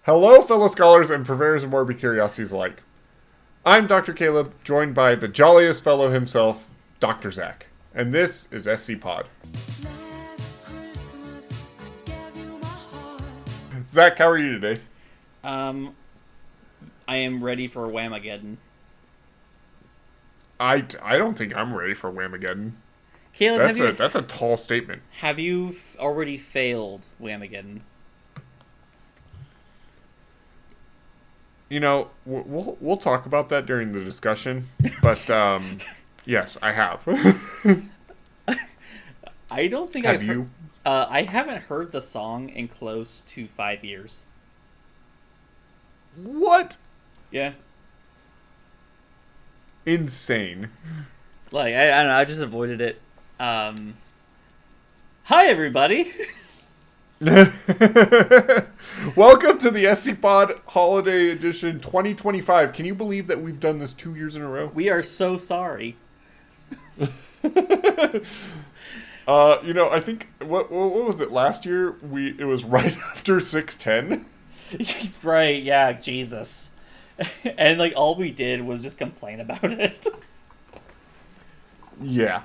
Hello, fellow scholars and purveyors of morbid curiosities alike. I'm Dr. Caleb, joined by the jolliest fellow himself, Dr. Zach. And this is SCPod. Zach, how are you today? I am ready for Whamageddon. I don't think I'm ready for Whamageddon. Caleb, That's a tall statement. have you already failed Whamageddon? You know, we'll talk about that during the discussion, but yes, I have. I don't think Have you? I haven't heard the song in close to 5 years. What? Yeah. Insane. Like, I don't know, I just avoided it. Hi, everybody! Welcome to the SCPod Holiday Edition 2025. Can you believe that we've done this 2 years in a row? We are so sorry. I think what was it last year? It was right after 610. Right, yeah, Jesus. And, like, all we did was just complain about it. Yeah.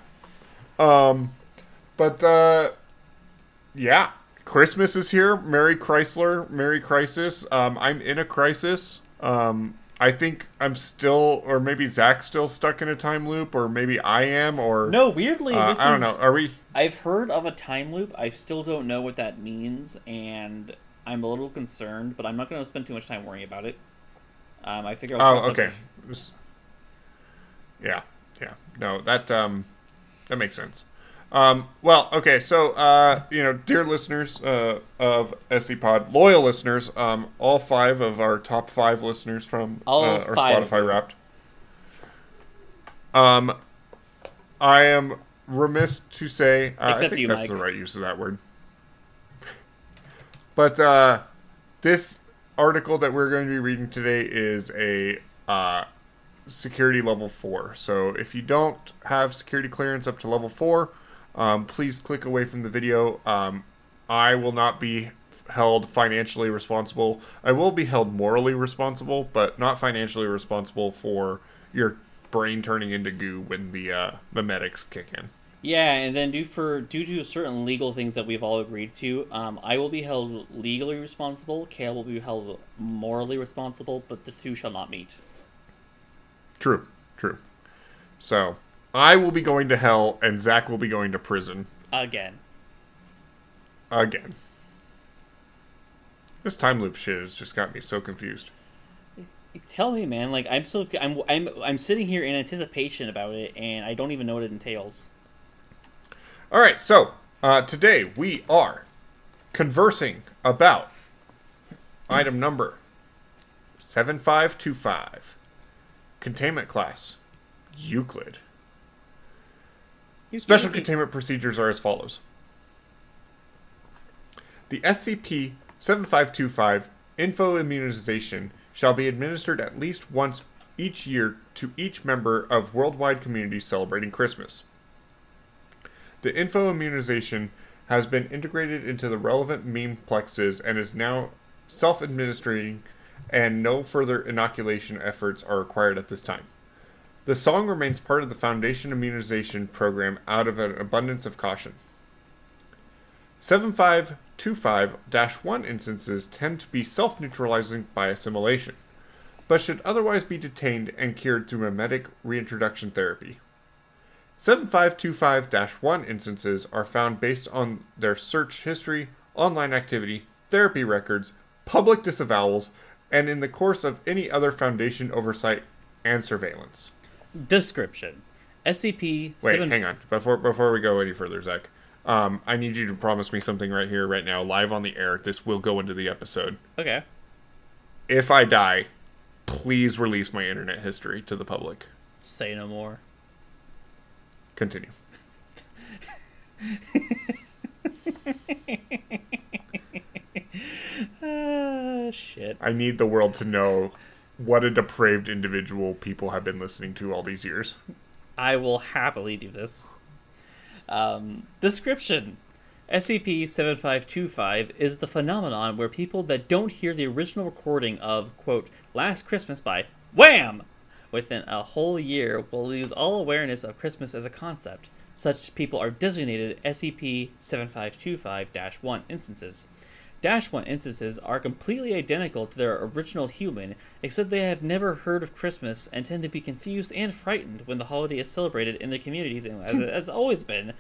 Yeah. Christmas is here. Merry Chrysler. Merry Crisis. I'm in a crisis. I think I'm still, or maybe Zach's still stuck in a time loop, or maybe I am, or... No, weirdly, I don't know. Are we... I've heard of a time loop. I still don't know what that means, and I'm a little concerned, but I'm not going to spend too much time worrying about it. I figure I'll Oh, okay. Yeah. No, that makes sense. Well, okay, so, dear listeners of SCPod, loyal listeners, all 5 of our top 5 listeners from our Spotify Wrapped. I am remiss to say, I think you, that's Mike. the right use of that word. But this article that we're going to be reading today is a security level 4. So if you don't have security clearance up to level 4, please click away from the video. I will not be held financially responsible. I will be held morally responsible, but not financially responsible for your brain turning into goo when the medics kick in. Yeah, and then due to certain legal things that we've all agreed to, I will be held legally responsible. Kale will be held morally responsible, but the two shall not meet. True. So, I will be going to hell, and Zach will be going to prison. Again. This time loop shit has just got me so confused. Tell me, man. Like, I'm sitting here in anticipation about it, and I don't even know what it entails. All right, so today we are conversing about item number 7525, containment class, Euclid. Special containment procedures are as follows. The SCP-7525 info immunization shall be administered at least once each year to each member of worldwide communities celebrating Christmas. The info immunization has been integrated into the relevant memeplexes and is now self-administering, and no further inoculation efforts are required at this time. The song remains part of the Foundation immunization program out of an abundance of caution. 7525-1 instances tend to be self-neutralizing by assimilation, but should otherwise be detained and cured through memetic reintroduction therapy. 7525-1 instances are found based on their search history, online activity, therapy records, public disavowals, and in the course of any other Foundation oversight and surveillance. Description. SCP. Wait, hang on. Before we go any further, Zach, I need you to promise me something right here, right now, live on the air. This will go into the episode. Okay. If I die, please release my internet history to the public. Say no more. Continue. Shit. I need the world to know what a depraved individual people have been listening to all these years. I will happily do this. Description. SCP-7525 is the phenomenon where people that don't hear the original recording of, quote, Last Christmas by WHAM! Within a whole year will lose all awareness of Christmas as a concept. Such people are designated SCP-7525-1 instances. -1 instances are completely identical to their original human, except they have never heard of Christmas and tend to be confused and frightened when the holiday is celebrated in their communities, and as it has always been.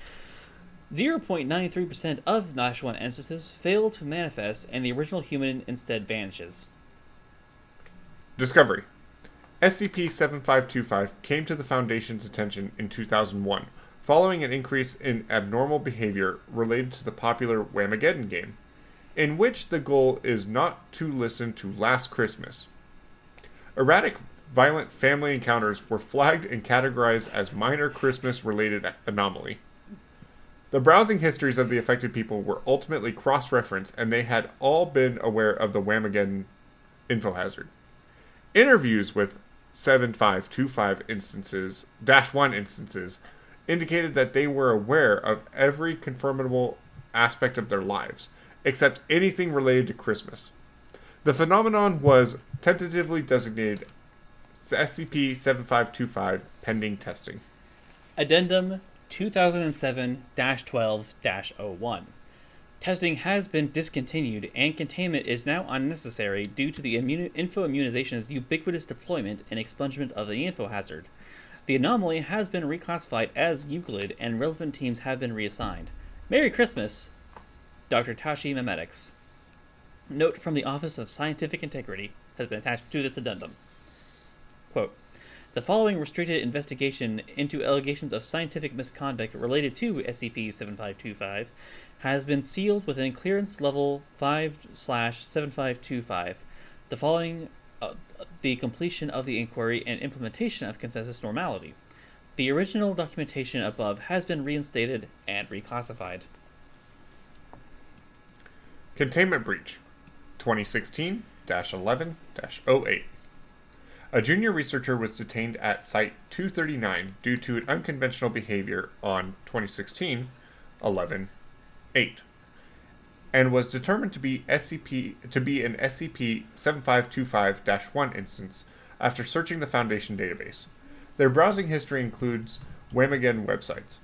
0.93% of -1 instances fail to manifest, and the original human instead vanishes. Discovery. SCP-7525 came to the Foundation's attention in 2001, following an increase in abnormal behavior related to the popular Whamageddon game, in which the goal is not to listen to Last Christmas. Erratic, violent family encounters were flagged and categorized as minor Christmas-related anomaly. The browsing histories of the affected people were ultimately cross-referenced, and they had all been aware of the Whamageddon info hazard. Interviews with 7525 -1 instances indicated that they were aware of every confirmable aspect of their lives, except anything related to Christmas. The phenomenon was tentatively designated SCP-7525 pending testing. Addendum 2007-12-01. Testing has been discontinued, and containment is now unnecessary due to the info immunization's ubiquitous deployment and expungement of the info hazard. The anomaly has been reclassified as Euclid, and relevant teams have been reassigned. Merry Christmas, Dr. Tashi Memetics. Note from the Office of Scientific Integrity has been attached to this addendum. Quote, the following restricted investigation into allegations of scientific misconduct related to SCP-7525 has been sealed within clearance level 5/7525. The following the completion of the inquiry and implementation of consensus normality. The original documentation above has been reinstated and reclassified. Containment Breach 2016-11-08. A junior researcher was detained at Site-239 due to unconventional behavior on 2016-11-8, and was determined to be an SCP-7525-1 instance after searching the Foundation database. Their browsing history includes Whamageddon websites.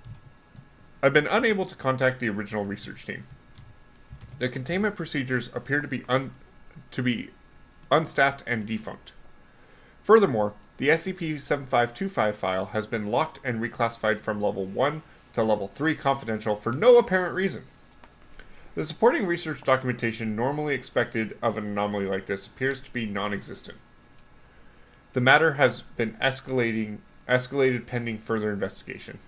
I've been unable to contact the original research team. The containment procedures appear to be unstaffed and defunct. Furthermore, the SCP-7525 file has been locked and reclassified from Level 1 to Level 3 confidential for no apparent reason. The supporting research documentation normally expected of an anomaly like this appears to be non-existent. The matter has been escalated pending further investigation.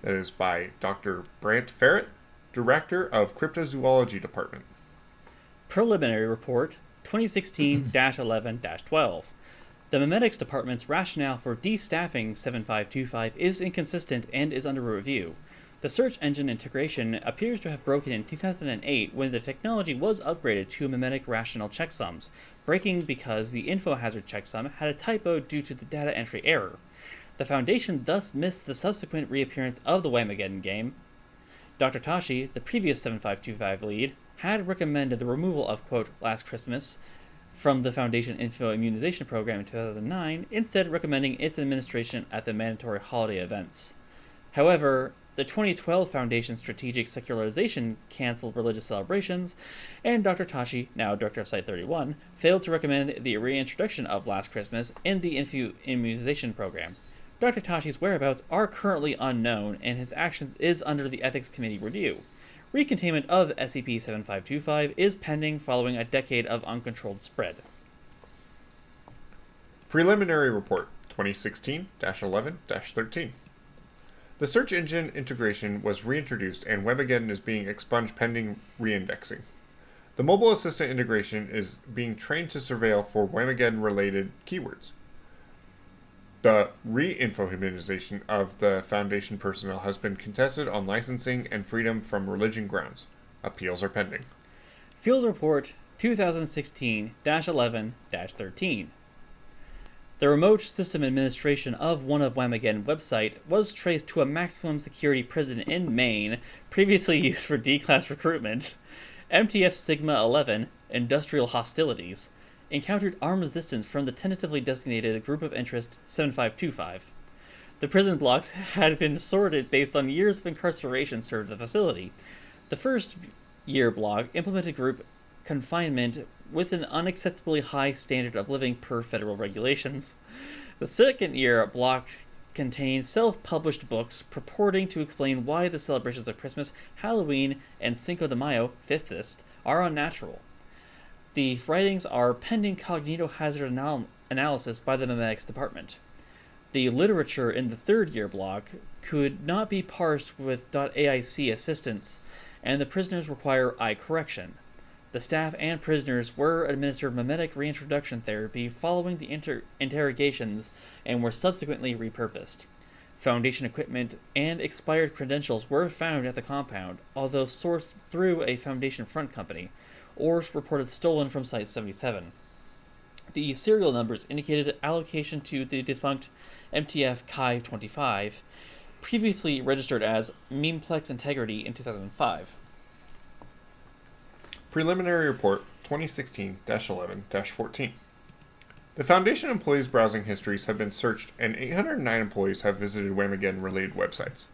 That is by Dr. Brant Ferret, Director of Cryptozoology Department. Preliminary Report 2016-11-12. The Memetics Department's rationale for destaffing 7525 is inconsistent and is under review. The search engine integration appears to have broken in 2008 when the technology was upgraded to memetic rational checksums, breaking because the info hazard checksum had a typo due to the data entry error. The Foundation thus missed the subsequent reappearance of the Whamageddon game. Dr. Tashi, the previous 7525 lead, had recommended the removal of, quote, Last Christmas from the Foundation Info Immunization Program in 2009, instead recommending its administration at the mandatory holiday events. However, the 2012 Foundation Strategic Secularization canceled religious celebrations, and Dr. Tashi, now Director of Site-31, failed to recommend the reintroduction of Last Christmas in the Info Immunization Program. Dr. Tashi's whereabouts are currently unknown, and his actions is under the Ethics Committee review. Recontainment of SCP-7525 is pending following a decade of uncontrolled spread. Preliminary Report 2016-11-13. The search engine integration was reintroduced, and Whamageddon is being expunged pending reindexing. The mobile assistant integration is being trained to surveil for Whamageddon-related keywords. The re-info immunization of the Foundation personnel has been contested on licensing and freedom from religion grounds. Appeals are pending. Field Report 2016-11-13. The remote system administration of one of WHAM website was traced to a maximum security prison in Maine, previously used for D-class recruitment. MTF Sigma 11, Industrial Hostilities, encountered armed resistance from the tentatively designated Group of Interest 7525. The prison blocks had been sorted based on years of incarceration served at the facility. The first year block implemented group confinement with an unacceptably high standard of living per federal regulations. The second year block contained self-published books purporting to explain why the celebrations of Christmas, Halloween, and Cinco de Mayo, Fifthist, are unnatural. The writings are pending cognitohazard analysis by the memetics department. The literature in the third year block could not be parsed with .aic assistance, and the prisoners require eye correction. The staff and prisoners were administered memetic reintroduction therapy following the interrogations and were subsequently repurposed. Foundation equipment and expired credentials were found at the compound, although sourced through a Foundation front company, or reported stolen from Site-77. The serial numbers indicated allocation to the defunct MTF Chi-25, previously registered as Memeplex Integrity in 2005. Preliminary Report 2016-11-14. The Foundation employees' browsing histories have been searched, and 809 employees have visited WHAM-related websites.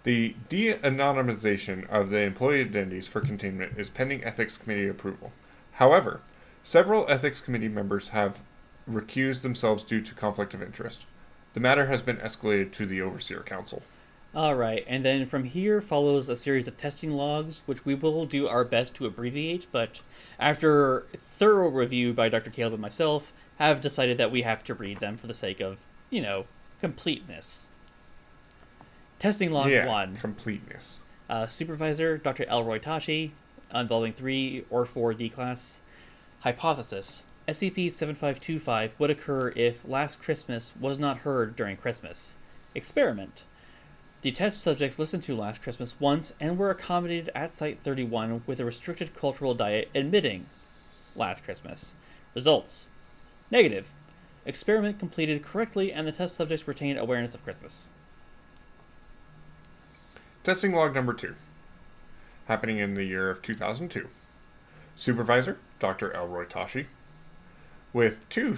The de-anonymization of the employee identities for containment is pending Ethics Committee approval. However, several Ethics Committee members have recused themselves due to conflict of interest. The matter has been escalated to the Overseer Council. Alright, and then from here follows a series of testing logs, which we will do our best to abbreviate, but after thorough review by Dr. Caleb and myself, have decided that we have to read them for the sake of, completeness. Testing log 1. Completeness. Supervisor, Dr. Elroy Tashi, involving 3 or 4 D-class. Hypothesis. SCP-7525 would occur if Last Christmas was not heard during Christmas. Experiment. The test subjects listened to Last Christmas once and were accommodated at Site-31 with a restricted cultural diet admitting Last Christmas. Results. Negative. Experiment completed correctly and the test subjects retained awareness of Christmas. Testing log number 2. Happening in the year of 2002. Supervisor, Dr. Elroy Tashi. With 2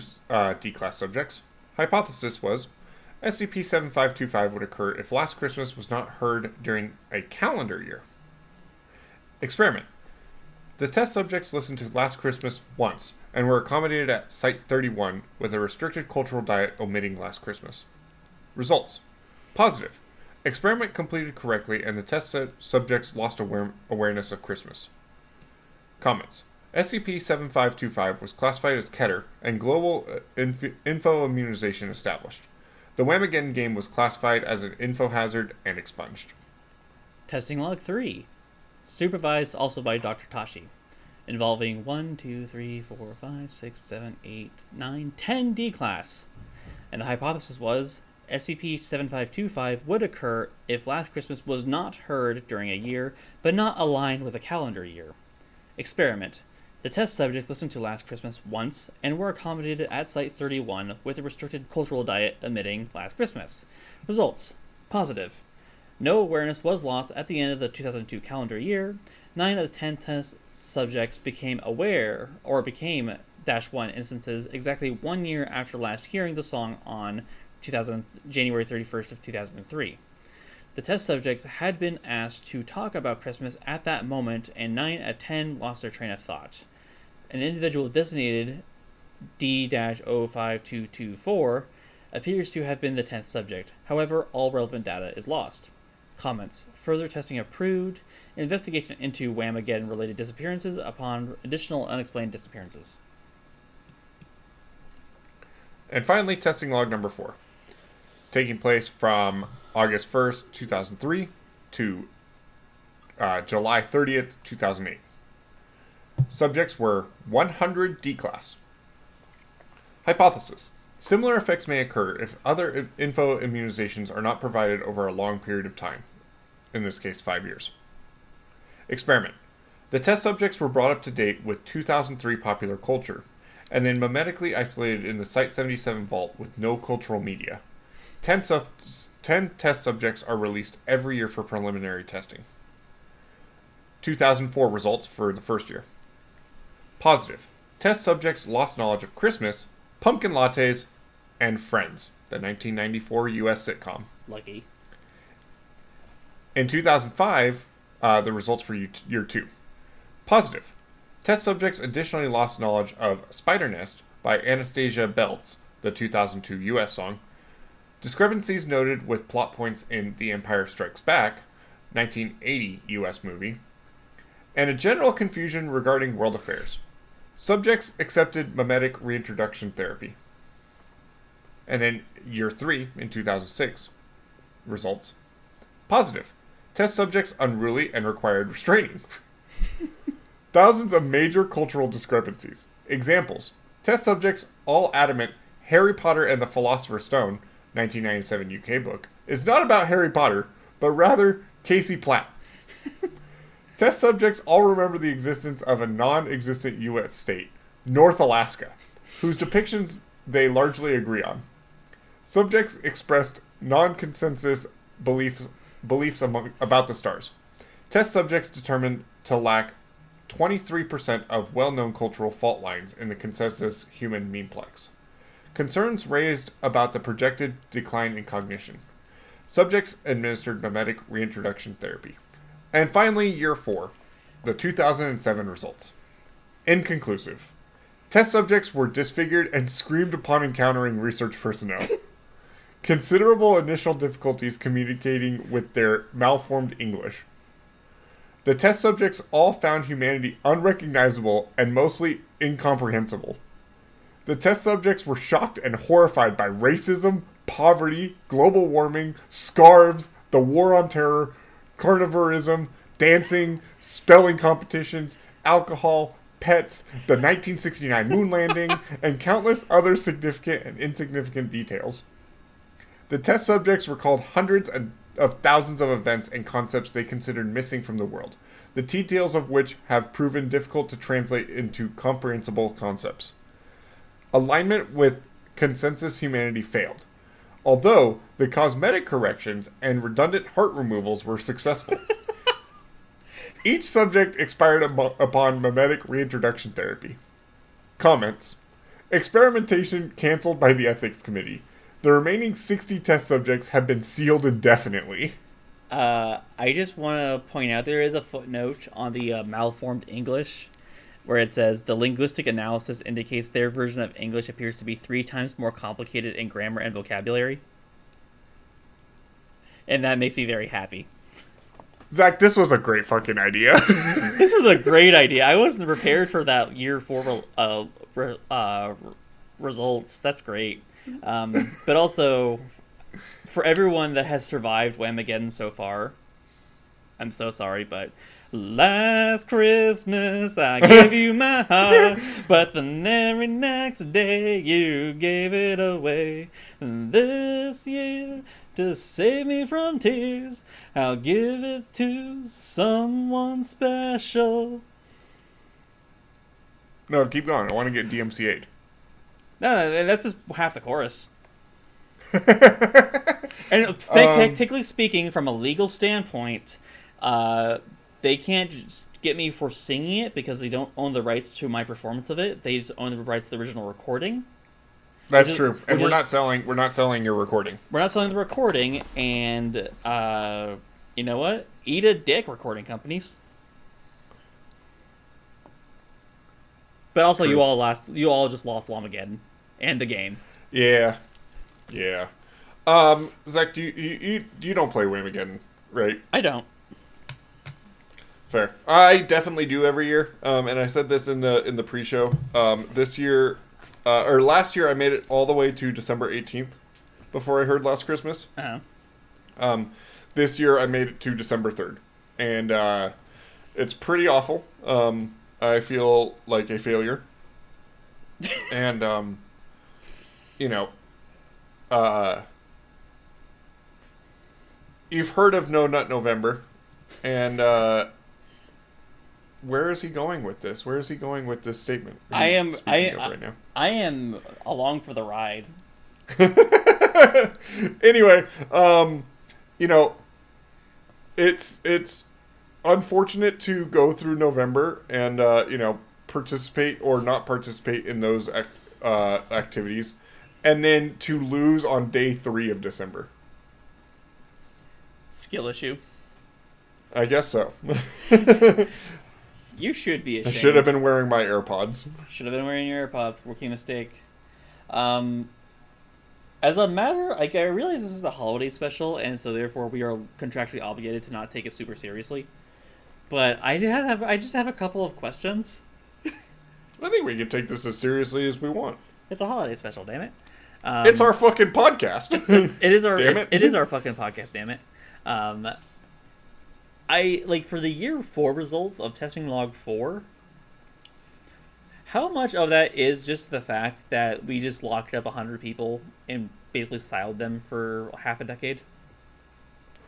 D-class subjects. Hypothesis was SCP-7525 would occur if Last Christmas was not heard during a calendar year. Experiment. The test subjects listened to Last Christmas once and were accommodated at Site-31 with a restricted cultural diet omitting Last Christmas. Results. Positive. Experiment completed correctly and the test subjects lost awareness of Christmas. Comments. SCP-7525 was classified as Keter and global info immunization established. The WHAM game was classified as an info hazard and expunged. Testing log 3. Supervised also by Dr. Tashi. Involving 1, 2, 3, 4, 5, 6, 7, 8, 9, 10 D-class. And the hypothesis was SCP-7525 would occur if Last Christmas was not heard during a year, but not aligned with a calendar year. Experiment. The test subjects listened to Last Christmas once and were accommodated at Site-31 with a restricted cultural diet omitting Last Christmas. Results. Positive. No awareness was lost at the end of the 2002 calendar year. 9 of the 10 test subjects became aware, or became -1 instances exactly 1 year after last hearing the song on January 31st of 2003. The test subjects had been asked to talk about Christmas at that moment, and 9 out of 10 lost their train of thought. An individual designated D-05224 appears to have been the 10th subject. However, all relevant data is lost. Comments. Further testing approved. Investigation into WHAM-related disappearances upon additional unexplained disappearances. And finally, testing log number 4. Taking place from August 1st, 2003 to July 30th, 2008. Subjects were 100 D-class. Hypothesis. Similar effects may occur if other info immunizations are not provided over a long period of time, in this case 5 years. Experiment. The test subjects were brought up to date with 2003 popular culture, and then memetically isolated in the Site-77 vault with no cultural media. 10 test subjects are released every year for preliminary testing. 2004 results for the first year. Positive. Test subjects lost knowledge of Christmas, pumpkin lattes, and Friends, the 1994 U.S. sitcom. Lucky. In 2005, the results for year 2. Positive. Test subjects additionally lost knowledge of Spider Nest by Anastasia Belts, the 2002 U.S. song. Discrepancies noted with plot points in The Empire Strikes Back, 1980 U.S. movie. And a general confusion regarding world affairs. Subjects accepted memetic reintroduction therapy. And then year 3 in 2006. Results. Positive. Test subjects unruly and required restraining. Thousands of major cultural discrepancies. Examples. Test subjects all adamant Harry Potter and the Philosopher's Stone, 1997 UK book, is not about Harry Potter, but rather Casey Platt. Test subjects all remember the existence of a non-existent U.S. state, North Alaska, whose depictions they largely agree on. Subjects expressed non-consensus beliefs about the stars. Test subjects determined to lack 23% of well-known cultural fault lines in the consensus human memeplex. Concerns raised about the projected decline in cognition. Subjects administered memetic reintroduction therapy. And finally, year 4, the 2007 results. Inconclusive. Test subjects were disfigured and screamed upon encountering research personnel. Considerable initial difficulties communicating with their malformed English. The test subjects all found humanity unrecognizable and mostly incomprehensible. The test subjects were shocked and horrified by racism, poverty, global warming, scarves, the war on terror, carnivorism, dancing, spelling competitions, alcohol, pets, the 1969 moon landing, and countless other significant and insignificant details. The test subjects recalled hundreds of thousands of events and concepts they considered missing from the world, the details of which have proven difficult to translate into comprehensible concepts. Alignment with consensus humanity failed, although the cosmetic corrections and redundant heart removals were successful. Each subject expired upon memetic reintroduction therapy. Comments. Experimentation canceled by the ethics committee. The remaining 60 test subjects have been sealed indefinitely. I just want to point out there is a footnote on the malformed English where it says the linguistic analysis indicates their version of English appears to be 3 times more complicated in grammar and vocabulary. And that makes me very happy. Zach, this was a great fucking idea. This was a great idea. I wasn't prepared for that year 4 results. That's great. But also, for everyone that has survived Whamageddon so far, I'm so sorry, but last Christmas I gave you my heart, but the very next day you gave it away. This year, to save me from tears, I'll give it to someone special. No, keep going. I want to get DMCA'd. No, that's just half the chorus. And technically speaking, from a legal standpoint, they can't just get me for singing it because they don't own the rights to my performance of it. They just own the rights to the original recording. That's true, and we're not selling your recording. We're not selling the recording, and you know what? Eat a dick, recording companies. But also, True. you all just lost Whamageddon and the game. Yeah. Zach, you don't play Whamageddon, right? I don't. Fair. I definitely do every year. And I said this in the pre-show. This year, or last year, I made it all the way to December 18th before I heard Last Christmas. Uh-huh. This year, I made it to December 3rd, and it's pretty awful. I feel like a failure, and you've heard of No Nut November, and where is he going with this? Where is he going with this statement? I am Right now. I am along for the ride. Anyway, it's unfortunate to go through November and participate or not participate in those activities, and then to lose on day 3 of December. Skill issue. I guess so. You should be ashamed. I should have been wearing my AirPods. Should have been wearing your AirPods. Rookie mistake. As a matter, I realize this is a holiday special, and so therefore we are contractually obligated to not take it super seriously. But I just have a couple of questions. I think we can take this as seriously as we want. It's a holiday special, damn it. It's our fucking podcast. It is our damn it. It is our fucking podcast, damn it. For the year 4 results of testing log 4, how much of that is just the fact that we just locked up 100 people and basically siled them for half a decade?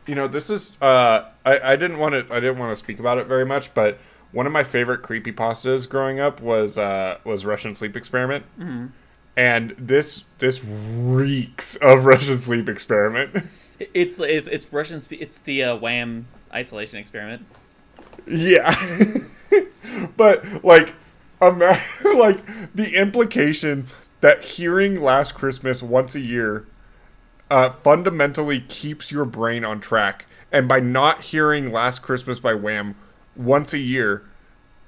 This is I didn't want to speak about it very much, but one of my favorite creepypastas growing up was Russian Sleep Experiment. Mm-hmm. And this reeks of Russian Sleep Experiment. It's Russian. It's the WHAM isolation experiment. Yeah, but like the implication that hearing Last Christmas once a year fundamentally keeps your brain on track, and by not hearing Last Christmas by Wham once a year,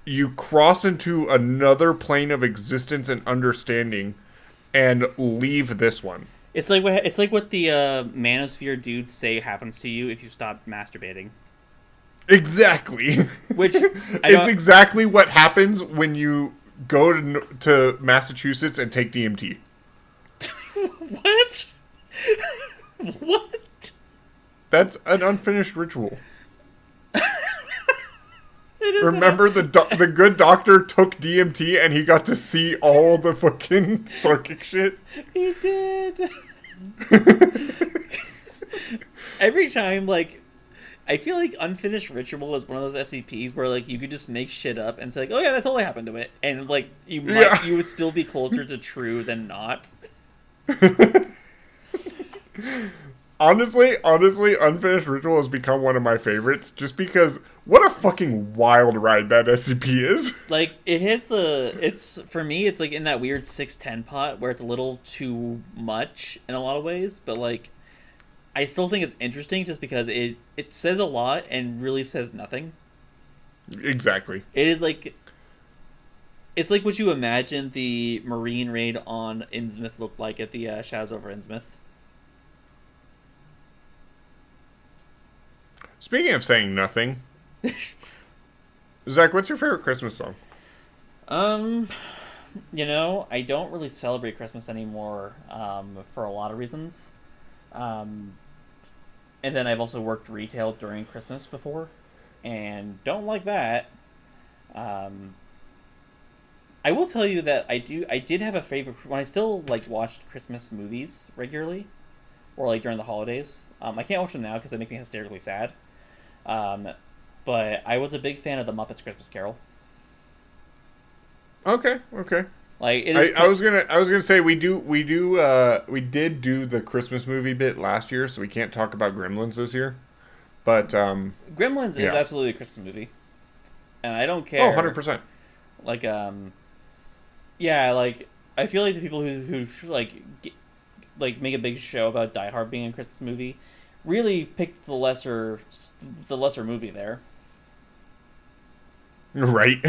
you cross into another plane of existence and understanding, and leave this one. It's like what the manosphere dudes say happens to you if you stop masturbating. Exactly. Which it's exactly what happens when you go to Massachusetts and take DMT. What? What? That's an unfinished ritual. Remember the good doctor took DMT and he got to see all the fucking psychic shit? He did. Every time, I feel like Unfinished Ritual is one of those SCPs where, you could just make shit up and say, oh yeah, that totally happened to it. And, you would still be closer to true than not. Honestly, Unfinished Ritual has become one of my favorites just because what a fucking wild ride that SCP is. For me, it's in that weird 610 pot where it's a little too much in a lot of ways, but I still think it's interesting just because it says a lot and really says nothing. Exactly. It is it's like what you imagine the Marine raid on Innsmouth looked like at the Shadows over Innsmouth. Speaking of saying nothing, Zach, what's your favorite Christmas song? I don't really celebrate Christmas anymore for a lot of reasons. And then I've also worked retail during Christmas before, and don't like that. I will tell you that I did have a favorite when I still watched Christmas movies regularly, or during the holidays. I can't watch them now because they make me hysterically sad. But I was a big fan of the Muppets Christmas Carol. Okay. I was gonna say we did do the Christmas movie bit last year, so we can't talk about Gremlins this year. But Gremlins is absolutely a Christmas movie, and I don't care. 100%. I feel like the people who make a big show about Die Hard being a Christmas movie really picked the lesser movie there. Right.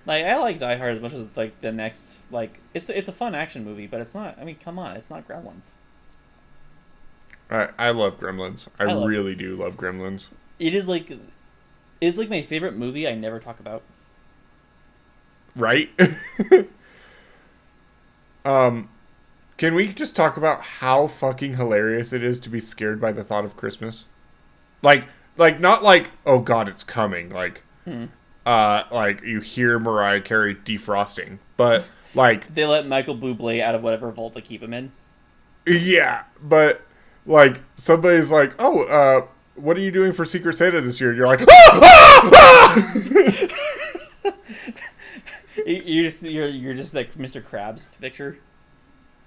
I like Die Hard as much as the next it's a fun action movie, but it's not. I mean, come on, it's not Gremlins. I love Gremlins. I really do love Gremlins. It's my favorite movie I never talk about. Right? Can we just talk about how fucking hilarious it is to be scared by the thought of Christmas? Not oh god, it's coming. You hear Mariah Carey defrosting, but they let Michael Bublé out of whatever vault they keep him in. Yeah, but somebody's oh, what are you doing for Secret Santa this year? And you're like, You're just like Mr. Krabs picture.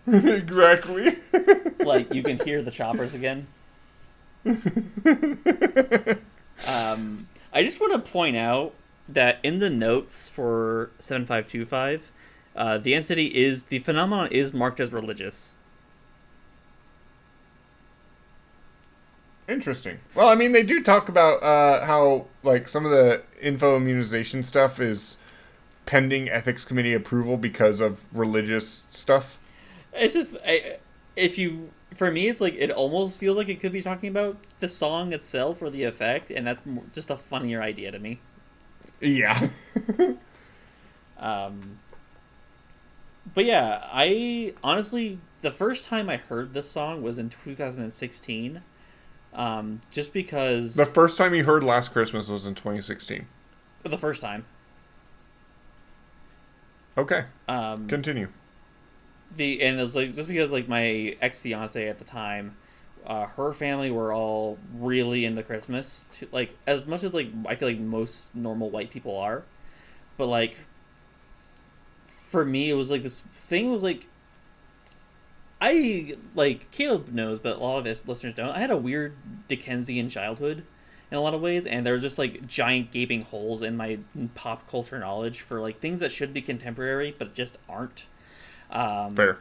Exactly. Like you can hear the choppers again. I just want to point out that in the notes for 7525, the phenomenon is marked as religious. Interesting. Well, I mean, they do talk about how like some of the info immunization stuff is pending ethics committee approval because of religious stuff. It's just for me, it's like it almost feels like it could be talking about the song itself or the effect, and that's just a funnier idea to me. Yeah. But yeah, I honestly the first time I heard this song was in 2016. Just because The first time you heard Last Christmas was in 2016. the first time. Okay. Continue. And it was like just because like my ex-fiance at the time, her family were all really into Christmas, like as much as like I feel like most normal white people are, but like for me it was like this thing was like I like Caleb knows, but a lot of his listeners don't. I had a weird Dickensian childhood in a lot of ways, and there were just like giant gaping holes in my pop culture knowledge for like things that should be contemporary but just aren't. Fair.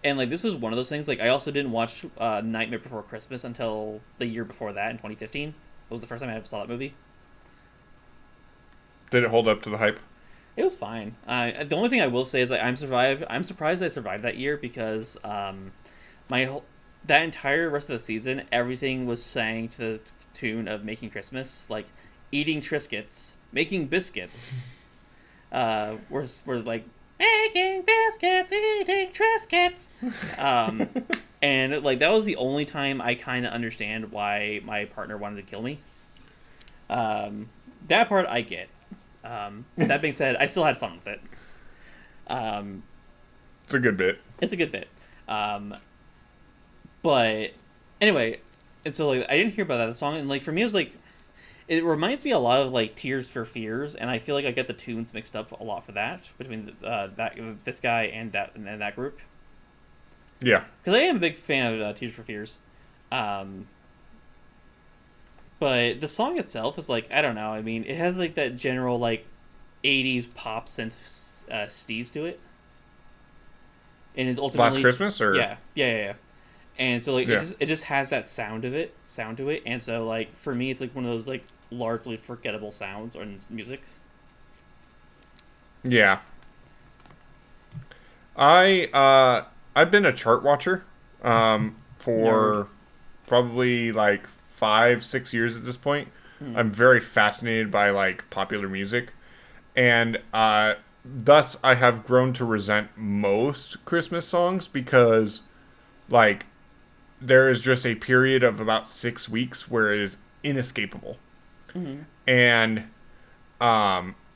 And like this was one of those things. Like I also didn't watch Nightmare Before Christmas until the year before that in 2015. That was the first time I ever saw that movie. Did it hold up to the hype? It was fine. The only thing I will say is that I'm surprised I survived that year because that entire rest of the season, everything was sang to the tune of "Making Christmas," like eating Triscuits, making biscuits. We're like making biscuits, eating Triscuits. And like that was the only time I kind of understand why my partner wanted to kill me. That part I get. That being said, I still had fun with it. It's a good bit. It's a good bit. But anyway, and so like I didn't hear about that song, and like for me it was like it reminds me a lot of like Tears for Fears, and I feel like I get the tunes mixed up a lot for that between this guy and that group. Yeah. Because I am a big fan of Tears for Fears. But the song itself is like, I don't know. I mean, it has like that general like 80s pop synth steez to it. And it's ultimately Last Christmas or yeah. And so like Yeah. it just has that sound to it. And so like for me it's like one of those like largely forgettable sounds or musics. Yeah. I've been a chart watcher for Nerd. probably like 5-6 years at this point. I'm very fascinated by like popular music, and thus I have grown to resent most Christmas songs because like there is just a period of about 6 weeks where it is inescapable. And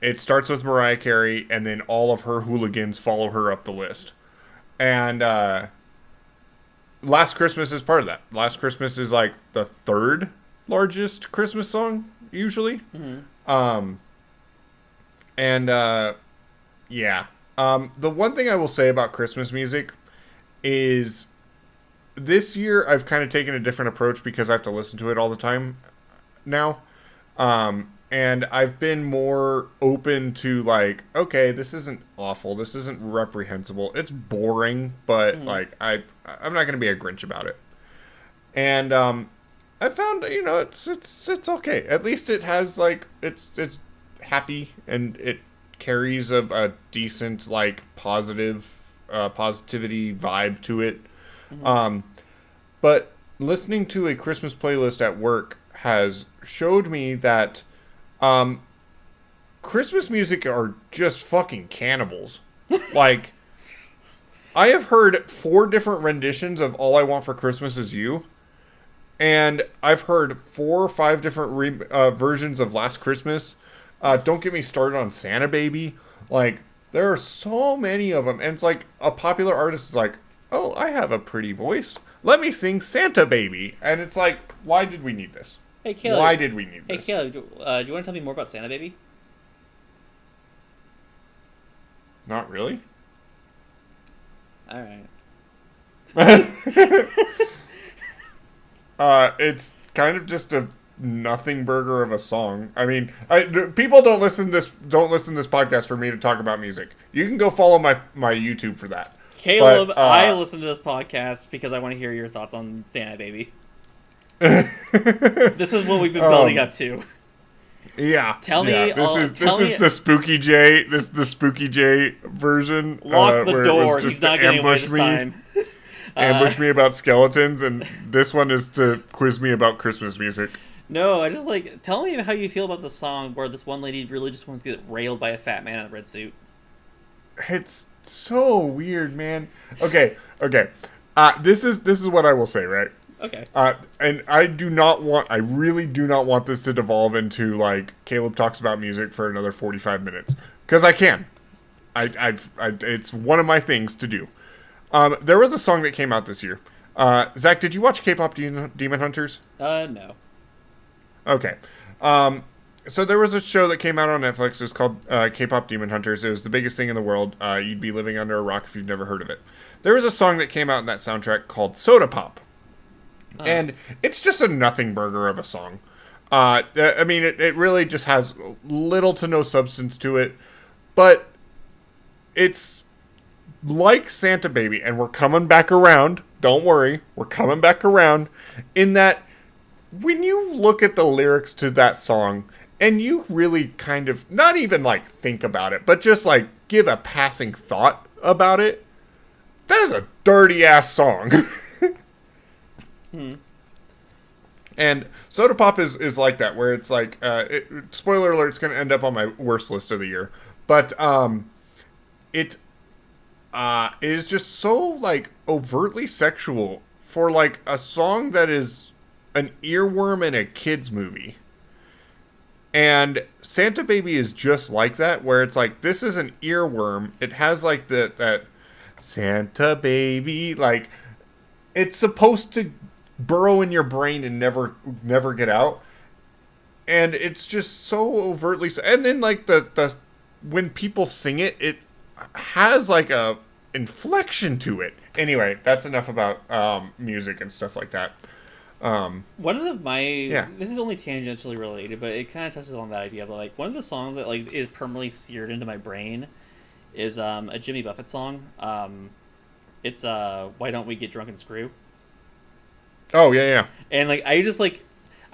it starts with Mariah Carey, and then all of her hooligans follow her up the list. And Last Christmas is part of that. Last Christmas is like the third largest Christmas song usually. Yeah. The one thing I will say about Christmas music is this year I've kind of taken a different approach because I have to listen to it all the time now. And I've been more open to like, okay, this isn't awful. This isn't reprehensible. It's boring, but like I'm not going to be a Grinch about it. And I found, it's okay. At least it has like it's happy and it carries a decent like positivity vibe to it. But listening to a Christmas playlist at work has showed me that Christmas music are just fucking cannibals. Like, I have heard 4 different renditions of All I Want for Christmas Is You. And I've heard 4 or 5 different versions of Last Christmas. Don't get me started on Santa Baby. Like, there are so many of them. And it's like, a popular artist is like, oh, I have a pretty voice. Let me sing Santa Baby. And it's like, why did we need this? Hey, Caleb. Why did we need this? Hey, Caleb, do you want to tell me more about Santa Baby? Not really. All right. It's kind of just a nothing burger of a song. I mean, people don't listen to this podcast for me to talk about music. You can go follow my YouTube for that. Caleb, I listen to this podcast because I want to hear your thoughts on Santa Baby. This is what we've been building up to. Yeah. Tell me. This is the Spooky J. This is the Spooky J version. Lock the door. He's not getting away this time. Ambush me about skeletons, and this one is to quiz me about Christmas music. No, I just tell me how you feel about the song where this one lady really just wants to get railed by a fat man in a red suit. It's so weird, man. Okay. This is what I will say, right? Okay. And I really do not want this to devolve into like Caleb talks about music for another 45 minutes, because I can. It's one of my things to do. There was a song that came out this year. Zach, did you watch K-pop Demon Hunters? No. Okay. So there was a show that came out on Netflix. It was called K-pop Demon Hunters. It was the biggest thing in the world. You'd be living under a rock if you've never heard of it. There was a song that came out in that soundtrack called Soda Pop. And it's just a nothing burger of a song. I mean, it really just has little to no substance to it. But it's like Santa Baby. And we're coming back around. Don't worry. We're coming back around. In that, when you look at the lyrics to that song, and you really kind of, not even like think about it, but just like give a passing thought about it, that is a dirty ass song. And Soda Pop is like that, where it's like, spoiler alert, it's going to end up on my worst list of the year. But it is just so like overtly sexual for like a song that is an earworm in a kid's movie. And Santa Baby is just like that, where it's like, this is an earworm. It has like that Santa Baby, like it's supposed to burrow in your brain and never get out. And it's just so overtly, and then like the when people sing it, it has like a inflection to it. Anyway, that's enough about music and stuff like that. One of this is only tangentially related, but it kind of touches on that idea. But like one of the songs that like is permanently seared into my brain is a Jimmy Buffett song. It's Why Don't We Get Drunk and Screw? Oh yeah. And like I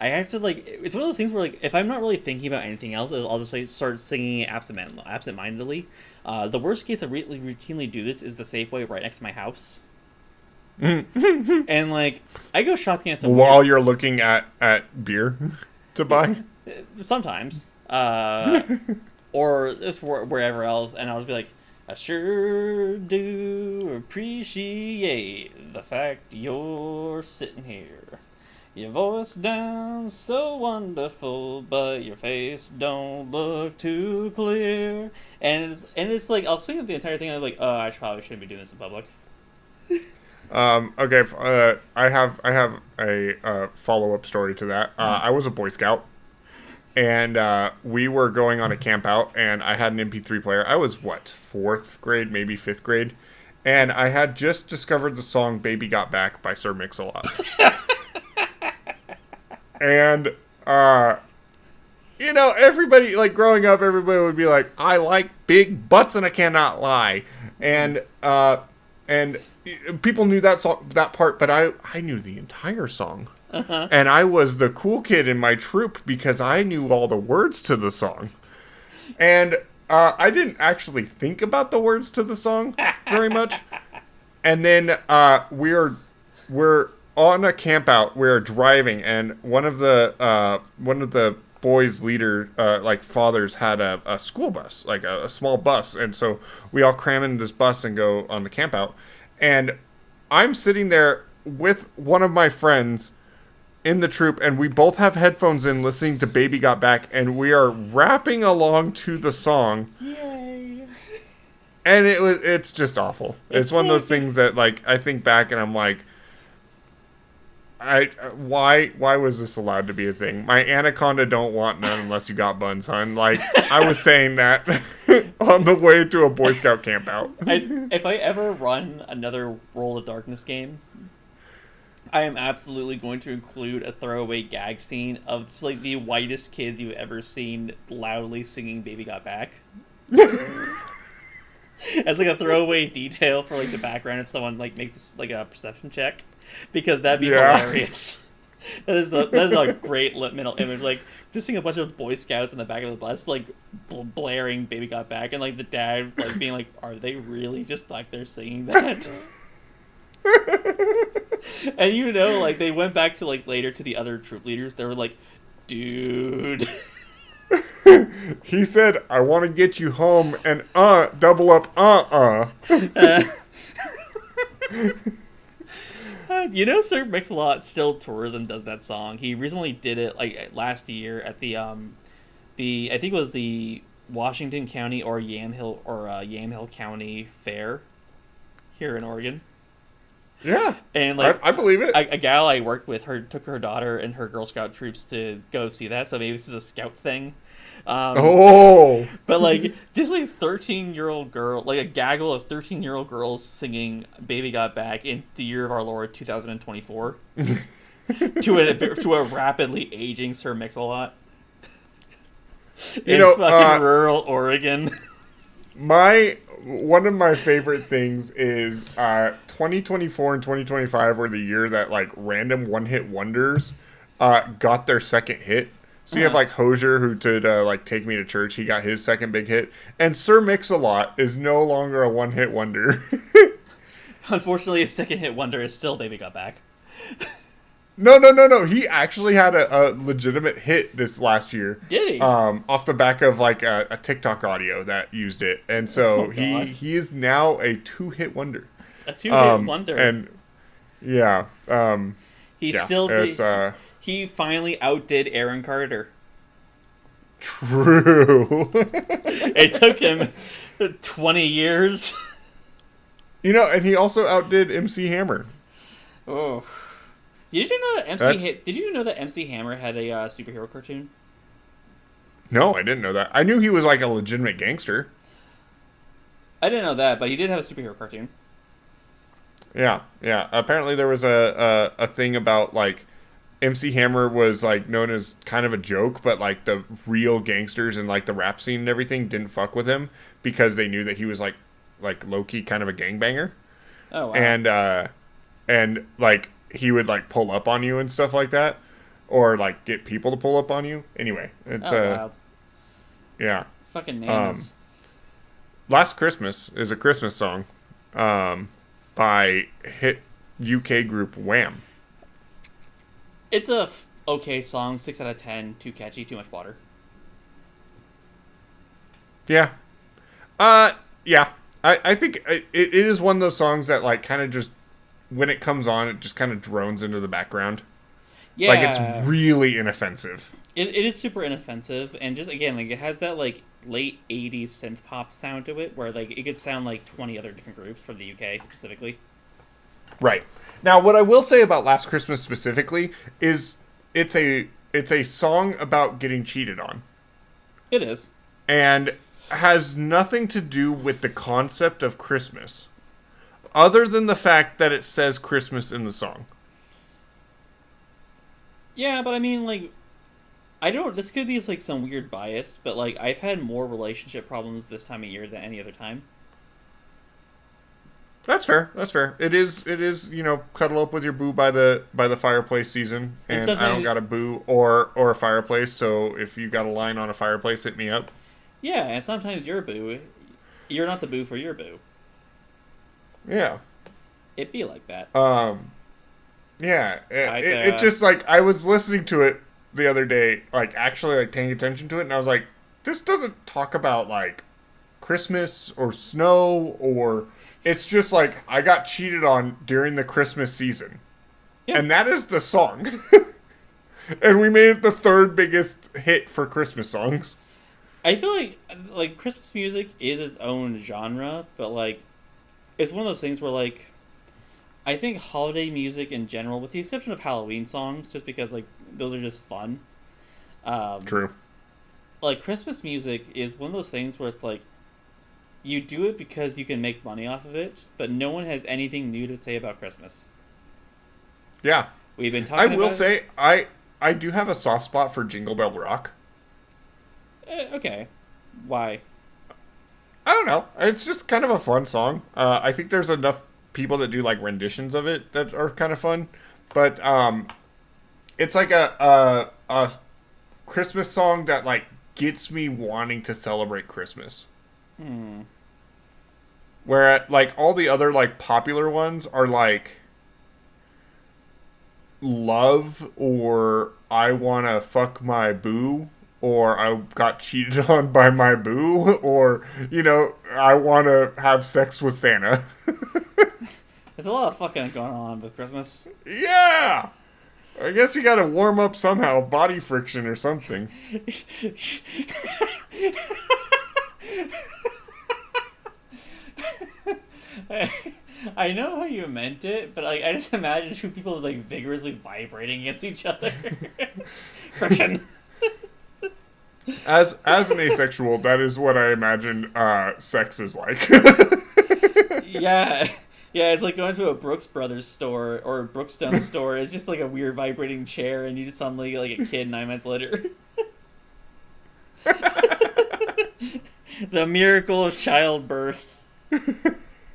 have to like, it's one of those things where like if I'm not really thinking about anything else, I'll just like start singing it absent-mindedly. The worst case I really routinely do this is the Safeway right next to my house. And like I go shopping at some while you're looking at beer to buy sometimes or just wherever else, and I'll just be like, I sure do appreciate the fact you're sitting here. Your voice sounds so wonderful, but your face don't look too clear. And it's like I'll sing it the entire thing, and I'm like, oh, I probably shouldn't be doing this in public. Okay. I have a follow-up story to that. I was a Boy Scout, and we were going on a camp out, and I had an MP3 player. I was fourth grade, maybe fifth grade, and I had just discovered the song "Baby Got Back" by Sir Mix-a-Lot. And everybody, like, growing up, everybody would be like, I like big butts and I cannot lie. And people knew that song, that part, but I knew the entire song. Uh-huh. And I was the cool kid in my troop because I knew all the words to the song. And I didn't actually think about the words to the song very much. And then we're on a camp out. We're driving, and one of the boys' leader, fathers, had a school bus, like a small bus, and so we all cram into this bus and go on the camp out. And I'm sitting there with one of my friends in the troop, and we both have headphones in, listening to "Baby Got Back," and we are rapping along to the song. Yay! And it's just awful. It's one of those things that, like, I think back and I'm like, Why was this allowed to be a thing? My anaconda don't want none unless you got buns, hun. Like, I was saying that on the way to a Boy Scout camp out. If I ever run another World of Darkness game, I am absolutely going to include a throwaway gag scene of just like the whitest kids you've ever seen loudly singing "Baby Got Back." As like a throwaway detail for like the background if someone like makes like a perception check, because that'd be hilarious. That is a great mental image. Like just seeing a bunch of Boy Scouts in the back of the bus, like blaring "Baby Got Back," and like the dad like being like, "Are they really just like they're singing that?" And you know, like they went back to like later to the other troop leaders. They were like, "Dude." He said, "I want to get you home," and double up, You know, Sir Mix-a-Lot still tours and does that song. He recently did it like last year at the I think it was the Washington County or Yamhill County Fair here in Oregon. Yeah, and like I believe it. A gal I worked with took her daughter and her Girl Scout troops to go see that. So maybe this is a scout thing. But like just like 13-year-old girl, like a gaggle of 13-year-old girls singing "Baby Got Back" in the year of our Lord 2024 to a rapidly aging Sir Mix-a-Lot in fucking rural Oregon. One of my favorite things is 2024 and 2025 were the year that like random one-hit wonders got their second hit. So you have like Hosier, who did like "Take Me to Church." He got his second big hit, and Sir Mix-a-Lot is no longer a one-hit wonder. Unfortunately, his second hit wonder is still "Baby Got Back." No. He actually had a legitimate hit this last year. Did he? Off the back of like a TikTok audio that used it, and so he is now a two-hit wonder. A two-hit wonder. And yeah, still did. He finally outdid Aaron Carter. True. It took him 20 years. You know, and he also outdid MC Hammer. Oh. Did you know that MC Hammer had a superhero cartoon? No, I didn't know that. I knew he was like a legitimate gangster. I didn't know that, but he did have a superhero cartoon. Yeah. Apparently there was a thing about like MC Hammer was like known as kind of a joke, but like the real gangsters and like the rap scene and everything didn't fuck with him because they knew that he was like low-key kind of a gangbanger. Oh wow. And like he would like pull up on you and stuff like that, or like get people to pull up on you. Anyway, it's wild. Yeah. Fucking names. Last Christmas is a Christmas song by hit UK group WHAM. It's a okay song, 6 out of 10, too catchy, too much water. Yeah. Yeah. I think it is one of those songs that like kind of just, when it comes on, it just kind of drones into the background. Yeah. Like it's really inoffensive. It is super inoffensive, and just again, like it has that like late 80s synth pop sound to it, where like it could sound like 20 other different groups from the UK specifically. Right. Now, what I will say about Last Christmas specifically is it's a song about getting cheated on. It is. And has nothing to do with the concept of Christmas, other than the fact that it says Christmas in the song. Yeah, but I mean, like, this could be like some weird bias, but like I've had more relationship problems this time of year than any other time. That's fair. It is, you know, cuddle up with your boo by the fireplace season. And I don't got a boo or a fireplace, so if you got a line on a fireplace, hit me up. Yeah, and sometimes you're a boo. You're not the boo for your boo. Yeah. It be like that. Yeah. It just like I was listening to it the other day, like actually like paying attention to it, and I was like, this doesn't talk about like Christmas or snow, or it's just like I got cheated on during the Christmas season. Yeah. And that is the song. And we made it the third biggest hit for Christmas songs. I feel like Christmas music is its own genre, but like it's one of those things where like I think holiday music in general, with the exception of Halloween songs, just because like those are just fun. True. Like Christmas music is one of those things where it's like you do it because you can make money off of it, but no one has anything new to say about Christmas. Yeah. We've been talking I will about say, I do have a soft spot for Jingle Bell Rock. okay. Why? I don't know. It's just kind of a fun song. I think there's enough people that do like renditions of it that are kind of fun. But it's like a Christmas song that like gets me wanting to celebrate Christmas. Where like all the other like popular ones are like love or I wanna fuck my boo or I got cheated on by my boo or I wanna have sex with Santa. There's a lot of fucking going on with Christmas. Yeah. I guess you gotta warm up somehow, body friction or something. I know how you meant it, but like I just imagine two people like vigorously vibrating against each other. Friction. As an asexual, that is what I imagine sex is like. Yeah. Yeah, it's like going to a Brooks Brothers store or a Brookstone store. It's just like a weird vibrating chair, and you just suddenly like a kid 9 months later. The miracle of childbirth.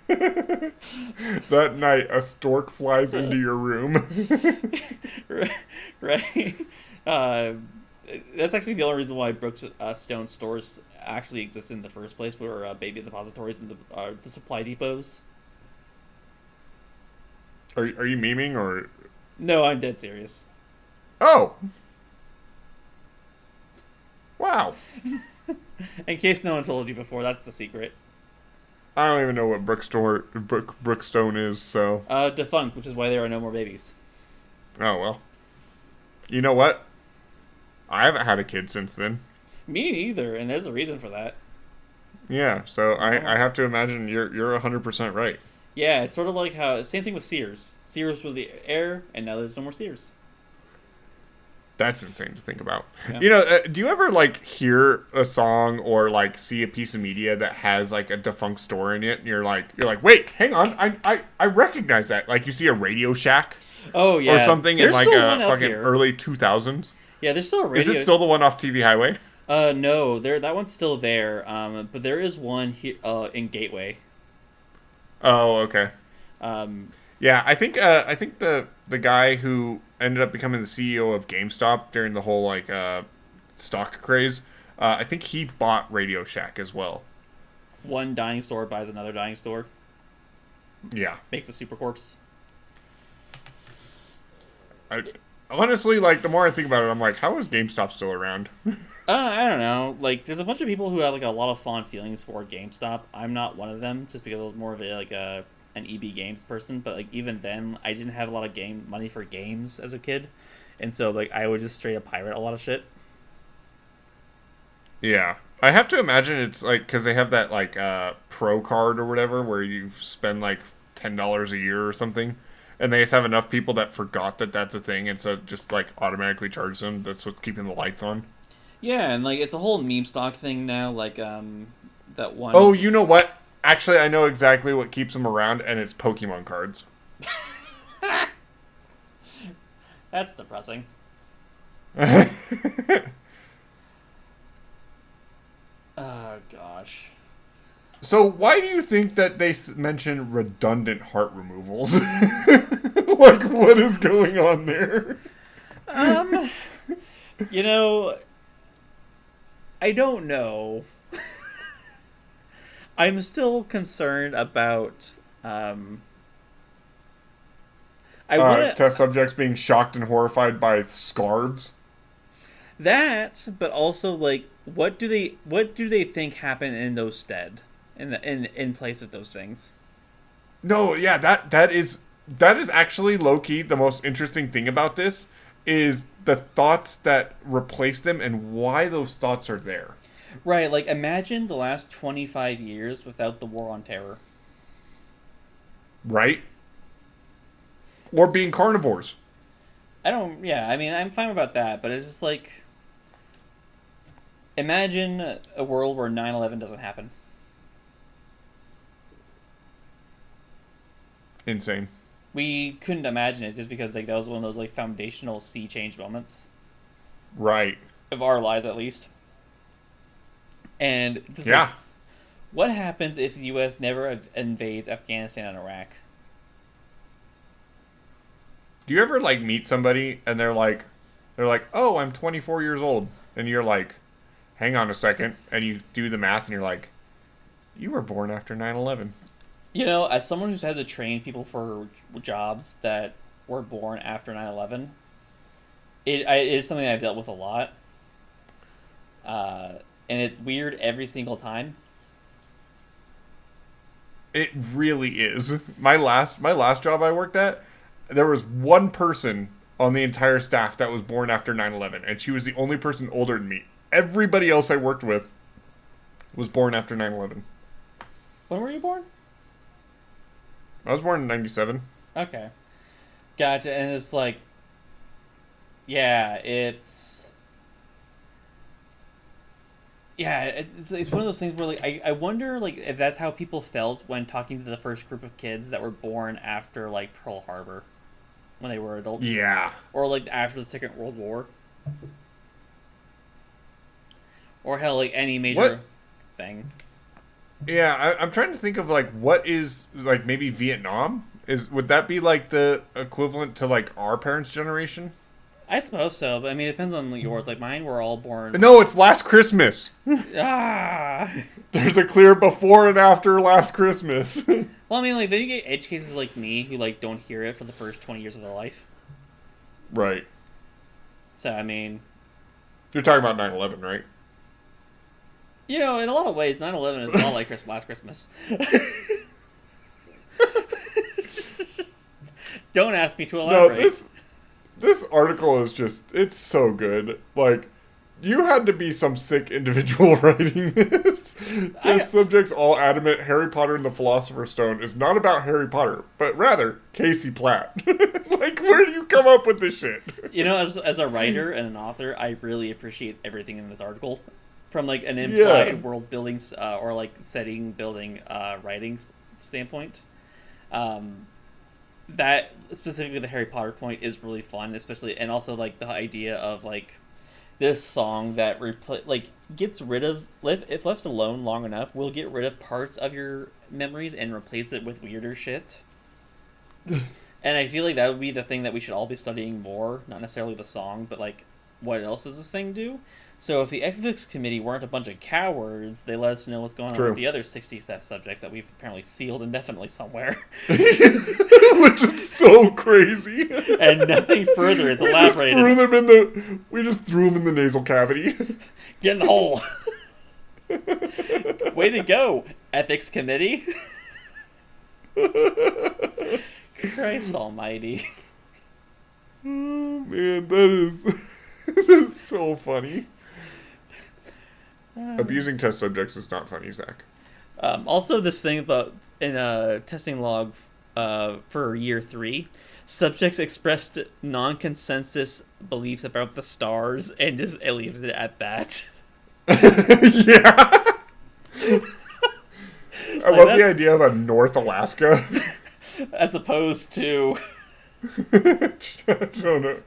That night, a stork flies into your room. Right. That's actually the only reason why Brookstone stores actually exist in the first place, were baby depositories and the supply depots. Are you memeing or? No, I'm dead serious. Oh. Wow. In case no one told you before, that's the secret. I don't even know what Brookstone is, so. Defunct, which is why there are no more babies. Oh, well. You know what? I haven't had a kid since then. Me neither, and there's a reason for that. Yeah, so I have to imagine you're 100% right. Yeah, it's sort of like how, same thing with Sears. Sears was the heir, and now there's no more Sears. That's insane to think about. Yeah. Do you ever like hear a song or like see a piece of media that has like a defunct store in it, and you're like, wait, hang on, I recognize that. Like you see a Radio Shack, Oh yeah, or something there's in like still a one up fucking here. early 2000s. Yeah, there's still a radio. Is it still the one off TV Highway? No, that one's still there. But there is one here, in Gateway. Oh, okay. Yeah, I think the guy who ended up becoming the CEO of GameStop during the whole like stock craze, I think he bought Radio Shack as well. one dying store buys another dying store. Yeah. Makes a super corpse. Honestly, like the more I think about it, I'm like, how is GameStop still around? I don't know. Like, there's a bunch of people who have like a lot of fond feelings for GameStop. I'm not one of them, just because I was more of an EB Games person. But like even then, I didn't have a lot of money for games as a kid, and so like I would just straight up pirate a lot of shit. Yeah. I have to imagine it's like because they have that like pro card or whatever where you spend like $10 a year or something, and they just have enough people that forgot that that's a thing, and so it just like automatically charge them. That's what's keeping the lights on. Yeah, and like it's a whole meme stock thing now. Like that one. Oh, you know what? Actually, I know exactly what keeps them around, and it's Pokemon cards. That's depressing. Oh gosh. So why do you think that they mention redundant heart removals? Like, what is going on there? You know, I don't know. I'm still concerned about Test subjects being shocked and horrified by scarves. that, but also like what do they think happened in those stead in place of those things? No, yeah, that is actually low key the most interesting thing about this is the thoughts that replace them and why those thoughts are there. Right, like imagine the last 25 years without the war on terror. Right? Or being carnivores. I mean, I'm fine about that, but it's just like, imagine a world where 9/11 doesn't happen. Insane. We couldn't imagine it just because like that was one of those like foundational sea change moments Right. of our lives, at least. And this Yeah. like, what happens if the U.S. never invades Afghanistan and Iraq? Do you ever like meet somebody and they're like, oh, I'm 24 years old, and you're like, hang on a second, and you do the math and you're like, you were born after 9/11. You know, as someone who's had to train people for jobs that were born after 9/11, it is something I've dealt with a lot. And it's weird every single time. It really is. My last job I worked at, there was one person on the entire staff that was born after 9/11, and she was the only person older than me. Everybody else I worked with was born after 9/11. When were you born? I was born in 97. Okay. Gotcha. And it's like, yeah, it's one of those things where like I wonder like if that's how people felt when talking to the first group of kids that were born after like Pearl Harbor when they were adults. Yeah. Or like after the Second World War. Or hell, like any major thing. Yeah, I'm trying to think of like what is like maybe Vietnam? Would that be like the equivalent to like our parents' generation? I suppose so, but I mean it depends on yours. Like mine were all born. No, it's Last Christmas. Ah. There's a clear before and after Last Christmas. Well, I mean, like then you get edge cases like me who like don't hear it for the first 20 years of their life. Right. So I mean, You're talking about 9/11, right? you know, in a lot of ways, 9/11 is a lot like Last Christmas. Don't ask me to elaborate. No, this article is just, it's so good. Like, you had to be some sick individual writing this. The subject's all adamant Harry Potter and the Philosopher's Stone is not about Harry Potter, but rather Casey Platt. Like, where do you come up with this shit? You know, as a writer and an author, I really appreciate everything in this article. From, like, an implied world building or, like, setting building writing standpoint. That, specifically the Harry Potter point, is really fun, especially, and also, like, the idea of, like, this song that gets rid of, if left alone long enough, will get rid of parts of your memories and replace it with weirder shit. And I feel like that would be the thing that we should all be studying more, not necessarily the song, but, like, what else does this thing do? So if the ethics committee weren't a bunch of cowards, they let us know what's going on with the other 60 test subjects that we've apparently sealed indefinitely somewhere. Which is so crazy. And nothing further is elaborated. We just threw them in the nasal cavity. Get in the hole. Way to go, ethics committee. Christ almighty. Oh, man, that is so funny. Abusing test subjects is not funny, Zach. Also, this thing about in a testing log for year 3, subjects expressed non-consensus beliefs about the stars, and just it leaves it at that. Yeah. I love the idea of a North Alaska. As opposed to... I don't know.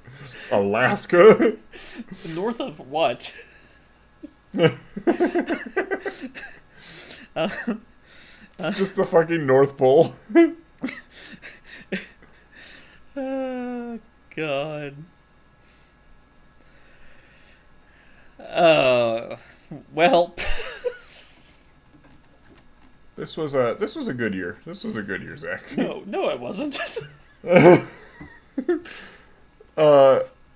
Alaska? North of what? It's just the fucking North Pole. Oh, God. Well... This was a good year. This was a good year, Zach. No, it wasn't.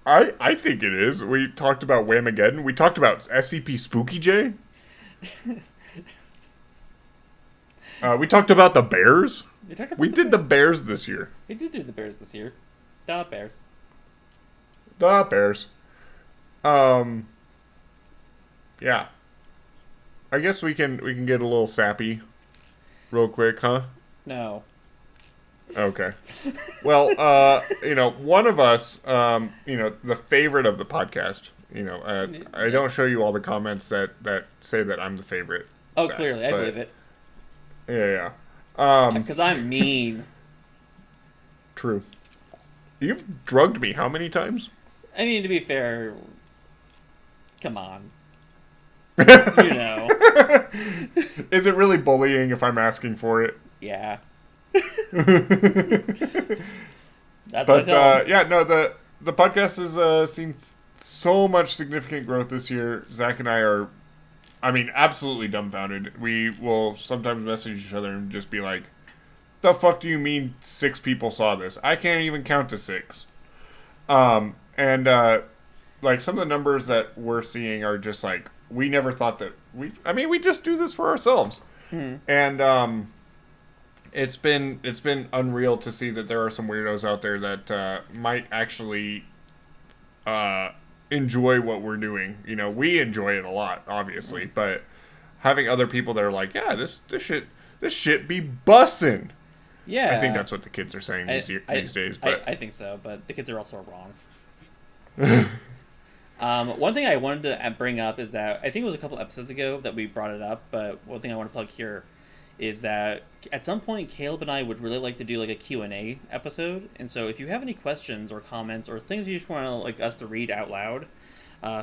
I think it is. We talked about Whamageddon. We talked about SCP Spooky J. We talked about the Bears. We did the Bears this year. We did do the Bears this year. The Bears. The Bears. Yeah. I guess we can get a little sappy real quick, huh? No. Okay. Well, one of us, the favorite of the podcast. I don't show you all the comments that say that I'm the favorite. Oh, Zach, clearly, I believe it. Yeah. Because I'm mean. True. You've drugged me how many times? I mean, to be fair, come on. You know. Is it really bullying if I'm asking for it? Yeah. That's what I tell them. The podcast has seen so much significant growth this year. Zach and I are, absolutely dumbfounded. We will sometimes message each other and just be like, "The fuck do you mean 6 people saw this? I can't even count to 6." Like some of the numbers that we're seeing are just like, we never thought that we just do this for ourselves. And it's been unreal to see that there are some weirdos out there that might actually enjoy what we're doing. We enjoy it a lot, obviously, but having other people that are like, yeah, this shit be bussin'. Yeah, I think that's what the kids are saying these days. But I think so, but the kids are also wrong. One thing I wanted to bring up is that I think it was a couple episodes ago that we brought it up, but one thing I want to plug here is that at some point Caleb and I would really like to do like a Q&A episode, and so if you have any questions or comments or things you just want to like us to read out loud,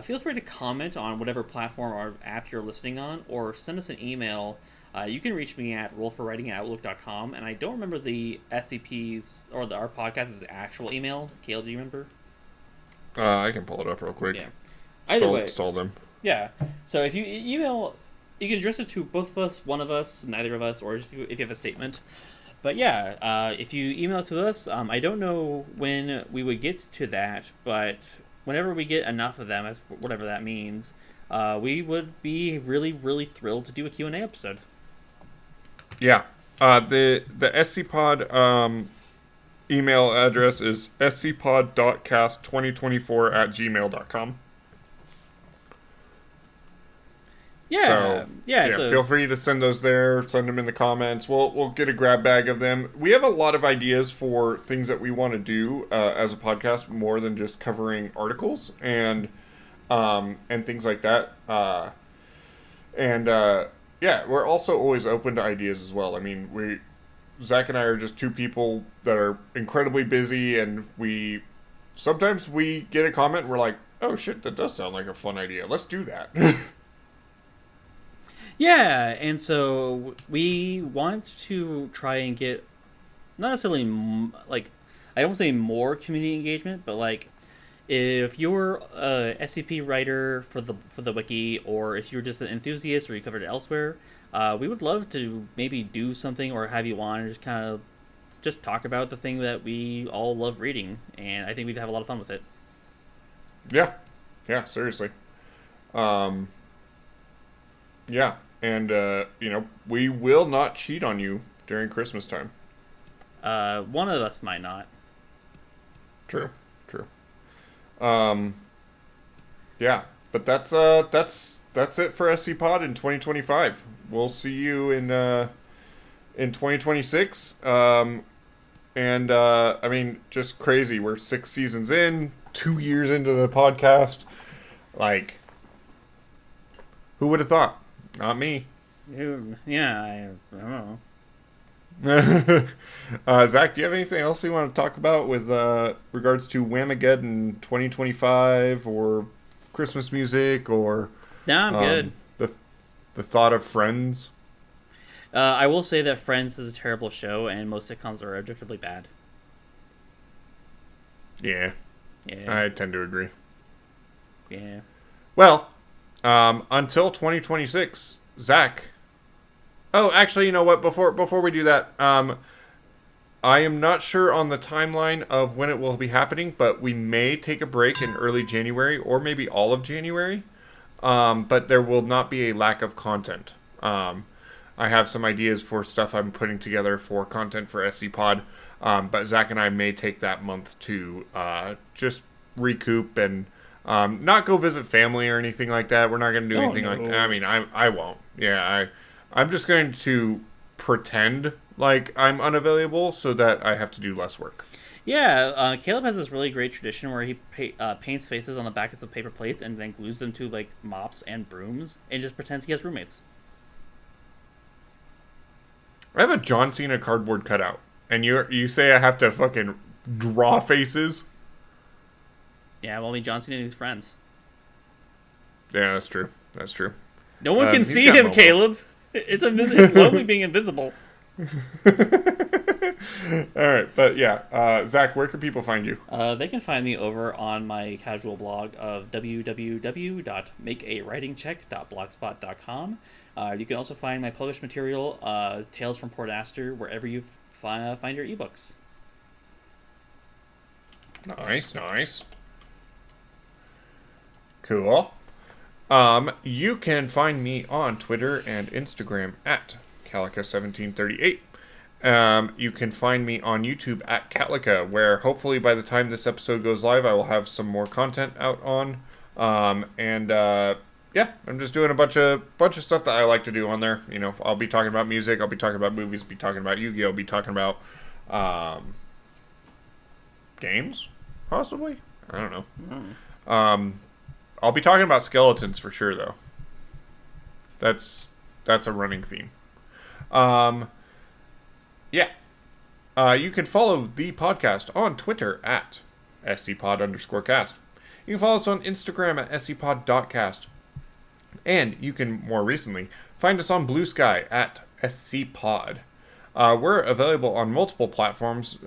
feel free to comment on whatever platform or app you're listening on, or send us an email. You can reach me at rollforwriting@outlook.com, and I don't remember the SCP's or our podcast's actual email. Caleb, do you remember? I can pull it up real quick. Yeah. Either way. Stole them. Yeah. So if you email, you can address it to both of us, one of us, neither of us, or just if you have a statement. But yeah, if you email it to us, I don't know when we would get to that, but whenever we get enough of them, as whatever that means, we would be really, really thrilled to do a Q&A episode. Yeah. The SCPod email address is scpod.cast2024@gmail.com. Yeah. So feel free to send those there. Send them in the comments. We'll get a grab bag of them. We have a lot of ideas for things that we want to do as a podcast, more than just covering articles and things like that. We're also always open to ideas as well. Zach and I are just 2 people that are incredibly busy, and sometimes we get a comment and we're like, oh shit, that does sound like a fun idea. Let's do that. Yeah, and so we want to try and get, not necessarily, I don't say more community engagement, but if you're a SCP writer for the wiki, or if you're just an enthusiast or you covered it elsewhere, we would love to maybe do something or have you on and just kind of just talk about the thing that we all love reading, and I think we'd have a lot of fun with it. Yeah, seriously. Yeah, and we will not cheat on you during Christmas time. One of us might not. True. Yeah, but that's it for SCPod in 2025. We'll see you in 2026. Just crazy. We're 6 seasons in, 2 years into the podcast. Who would have thought? Not me. Yeah, I don't know. Zach, do you have anything else you want to talk about with regards to Whamageddon 2025 or Christmas music or? No, I'm good. The thought of Friends. I will say that Friends is a terrible show, and most sitcoms are objectively bad. Yeah, I tend to agree. Yeah. Well, until 2026, Zach. Oh, actually, you know what? Before we do that, I am not sure on the timeline of when it will be happening, but we may take a break in early January or maybe all of January. But there will not be a lack of content. I have some ideas for stuff I'm putting together for content for SCPod, but Zach and I may take that month to just recoup and not go visit family or anything like that. We're not going to do anything like that. I won't. Yeah, I'm just going to pretend like I'm unavailable so that I have to do less work. Yeah, Caleb has this really great tradition where he paints faces on the backs of paper plates and then glues them to like mops and brooms and just pretends he has roommates. I have a John Cena cardboard cutout, and you say I have to fucking draw faces? Yeah, well, I mean, John Cena needs friends. Yeah, that's true. That's true. No one can see him, Caleb. It's lonely being invisible. All right, but yeah, Zach, where can people find you? They can find me over on my casual blog of www.makeawritingcheck.blogspot.com. You can also find my published material, Tales from Port Astor, wherever you find your ebooks. Nice. Cool. You can find me on Twitter and Instagram at Calica1738. You can find me on YouTube at Catlica, where hopefully by the time this episode goes live, I will have some more content out on. Yeah, I'm just doing a bunch of stuff that I like to do on there. You know, I'll be talking about music, I'll be talking about movies, be talking about Yu-Gi-Oh, be talking about games, possibly. I don't know. I'll be talking about skeletons for sure, though. That's a running theme. Yeah. You can follow the podcast on Twitter at SCPod_cast. You can follow us on Instagram at SCPod.cast. And you can, more recently, find us on Blue Sky at SCPod. We're available on multiple platforms,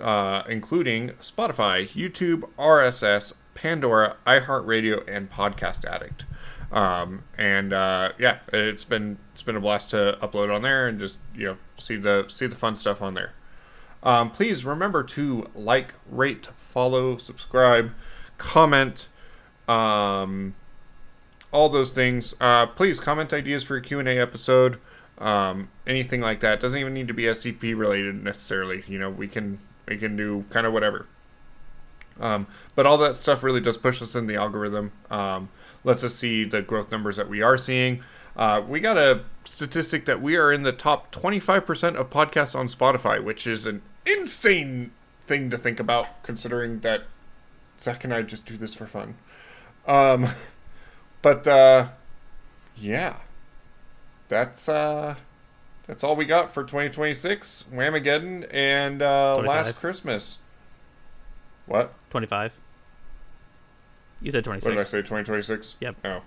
including Spotify, YouTube, RSS, Pandora, iHeartRadio, and Podcast Addict. Yeah, it's been a blast to upload on there and just, you know, see the fun stuff on there. Please remember to like, rate, follow, subscribe, comment, all those things. Please comment ideas for a Q&A episode. Anything like that. Doesn't even need to be SCP related necessarily. You know, we can do kind of whatever. But all that stuff really does push us in the algorithm. Lets us see the growth numbers that we are seeing. We got a statistic that we are in the top 25% of podcasts on Spotify, which is an insane thing to think about, considering that Zach and I just do this for fun. Yeah. That's all we got for 2026. Whamageddon and Last Christmas. What? 25. You said 26. What did I say, 2026? Yep. Oh.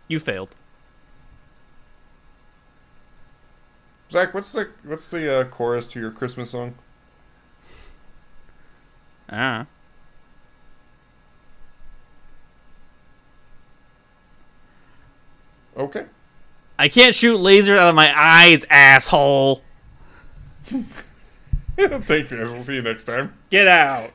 You failed. Zach, what's the chorus to your Christmas song? Okay. I can't shoot lasers out of my eyes, asshole. Thanks, guys. We'll see you next time. Get out.